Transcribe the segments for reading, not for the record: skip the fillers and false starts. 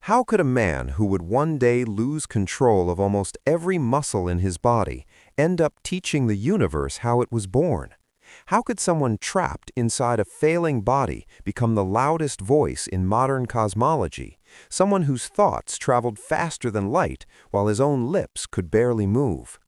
How could a man who would one day lose control of almost every muscle in his body end up teaching the universe how it was born? How could someone trapped inside a failing body become the loudest voice in modern cosmology, someone whose thoughts traveled faster than light while his own lips could barely move?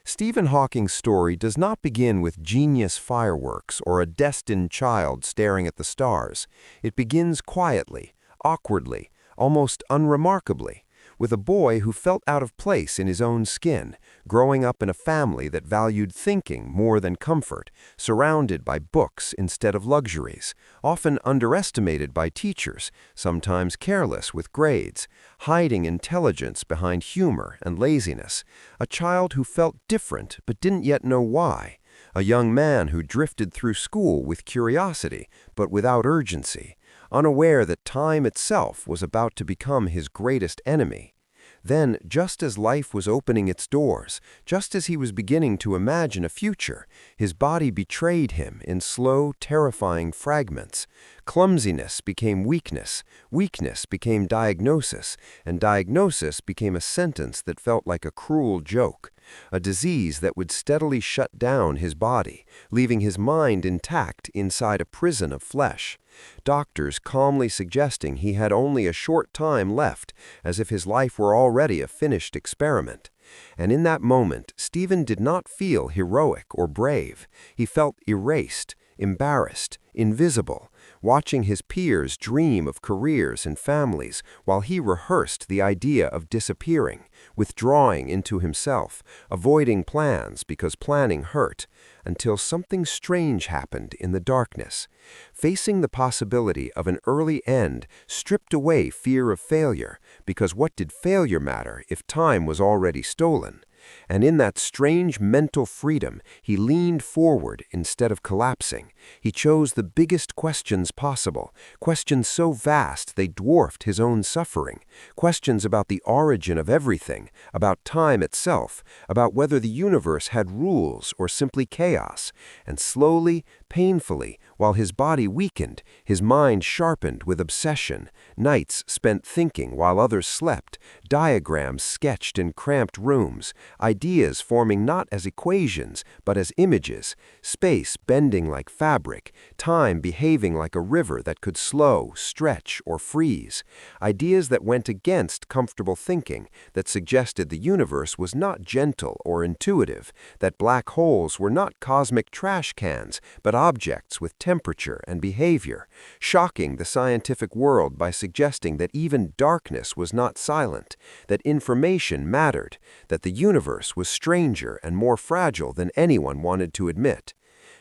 Stephen Hawking's story does not begin with genius fireworks or a destined child staring at the stars. It begins quietly, awkwardly, almost unremarkably, with a boy who felt out of place in his own skin, growing up in a family that valued thinking more than comfort, surrounded by books instead of luxuries, often underestimated by teachers, sometimes careless with grades, hiding intelligence behind humor and laziness, a child who felt different but didn't yet know why, a young man who drifted through school with curiosity but without urgency, unaware that time itself was about to become his greatest enemy. Then, just as life was opening its doors, just as he was beginning to imagine a future, his body betrayed him in slow, terrifying fragments. Clumsiness became weakness, weakness became diagnosis, and diagnosis became a sentence that felt like a cruel joke. A disease that would steadily shut down his body, leaving his mind intact inside a prison of flesh. Doctors calmly suggesting he had only a short time left, as if his life were already a finished experiment. And in that moment, Stephen did not feel heroic or brave. He felt erased, embarrassed, invisible, watching his peers dream of careers and families while he rehearsed the idea of disappearing, withdrawing into himself, avoiding plans because planning hurt, until something strange happened in the darkness. Facing the possibility of an early end stripped away fear of failure, because what did failure matter if time was already stolen? And in that strange mental freedom, he leaned forward instead of collapsing. He chose the biggest questions possible, questions so vast they dwarfed his own suffering, questions about the origin of everything, about time itself, about whether the universe had rules or simply chaos. And slowly, painfully, while his body weakened, his mind sharpened with obsession, nights spent thinking while others slept, diagrams sketched in cramped rooms, ideas forming not as equations but as images, space bending like fabric, time behaving like a river that could slow, stretch, or freeze, ideas that went against comfortable thinking, that suggested the universe was not gentle or intuitive, that black holes were not cosmic trash cans but objects with temperature and behavior, shocking the scientific world by suggesting that even darkness was not silent, that information mattered, that the universe was stranger and more fragile than anyone wanted to admit.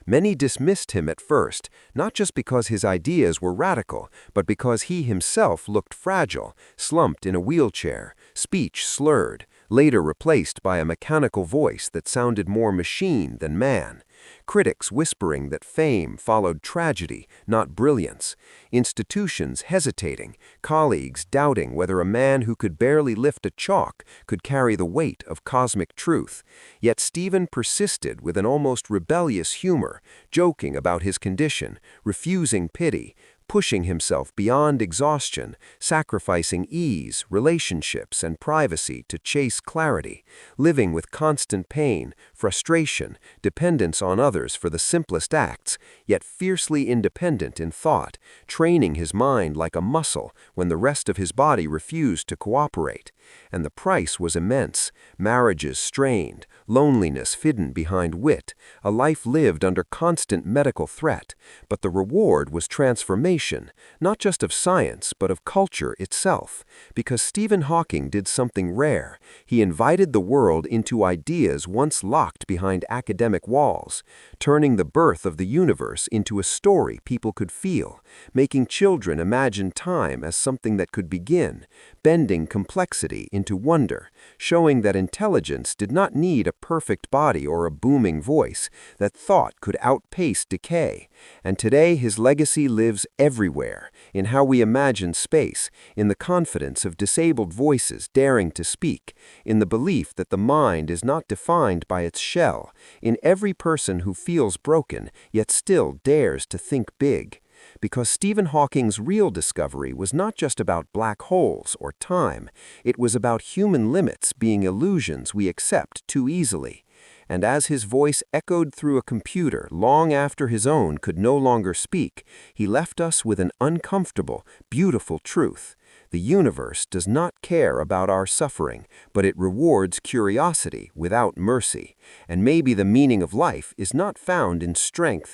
Many dismissed him at first, not just because his ideas were radical, but because he himself looked fragile, slumped in a wheelchair, speech slurred, later replaced by a mechanical voice that sounded more machine than man. Critics whispering that fame followed tragedy, not brilliance. Institutions hesitating, colleagues doubting whether a man who could barely lift a chalk could carry the weight of cosmic truth. Yet Stephen persisted with an almost rebellious humor, joking about his condition, refusing pity, pushing himself beyond exhaustion, sacrificing ease, relationships, and privacy to chase clarity, living with constant pain, frustration, dependence on others for the simplest acts, yet fiercely independent in thought, training his mind like a muscle when the rest of his body refused to cooperate. And the price was immense: marriages strained, loneliness hidden behind wit, a life lived under constant medical threat. But the reward was transformation, not just of science, but of culture itself. Because Stephen Hawking did something rare. He invited the world into ideas once locked behind academic walls, turning the birth of the universe into a story people could feel, making children imagine time as something that could begin, bending complexity into wonder, showing that intelligence did not need a perfect body or a booming voice, that thought could outpace decay. And today his legacy lives everywhere, in how we imagine space, in the confidence of disabled voices daring to speak, in the belief that the mind is not defined by its shell, in every person who feels broken yet still dares to think big. because Stephen Hawking's real discovery was not just about black holes or time, it was about human limits being illusions we accept too easily. And as his voice echoed through a computer long after his own could no longer speak, he left us with an uncomfortable, beautiful truth. The universe does not care about our suffering, but it rewards curiosity without mercy. And maybe the meaning of life is not found in strength